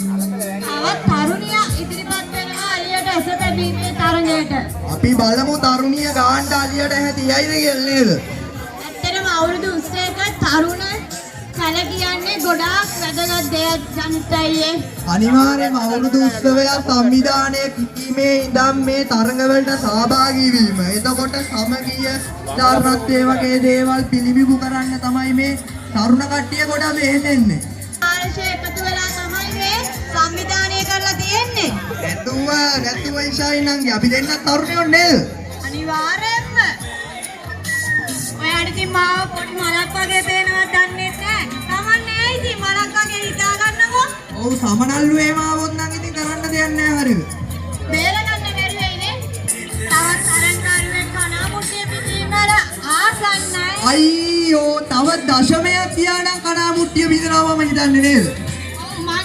තවත් තරුණිය ඉදිරිපත් වෙනවා අලියට ඇස තැබීමේ තරඟයට. අපි බලමු තරුණිය ගාන්න අලියට ඇහැ තියයිද කියලා නේද? ඇත්තටම අවුරුදු 20ක තරුණ කල කියන්නේ ගොඩාක් වැදගත් දෙයක් ජනිතයියේ. අනිවාර්යයෙන්ම අවුරුදු උත්සවය සංවිධානය කිරීමේ ඉඳන් මේ තරඟ වලට සහභාගී වීම. එතකොට සමගිය ධර්මත්වයේ වගේ දේවල් පිළිබිඹු කරන්න තමයි මේ තරුණ කට්ටිය ගොඩක් මෙහෙන්නේ. ආරෂේ එකතු වෙලා තමයි මේ සංවිධානය කරලා තියෙන්නේ. නැතුව ඉෂායිනන්ගේ අපි දෙන්නත් තරුණයෝ නේද? අනිවාර්යයෙන්ම. ඔයාට ඉතින් මාව පොඩි මලක් වගේ පේනවා දන්නේ නැහැ. තමන්නේ ඉතින් මලක් වගේ හිතා ගන්නකෝ. ඔව් සමනල්ලු එහෙම ආවොත් නම් ඉතින් කරන්න දෙයක් නැහැ හරිද? බේරගන්න බැරි වෙයිනේ. තවත් තරංකාරුවෙක් කනාමුට්ටිය පිටින් වල ආසන්නයි. අයියෝ තව දශමයක් තියානම් කනාමුට්ටිය බිඳනවා මම හිතන්නේ නේද?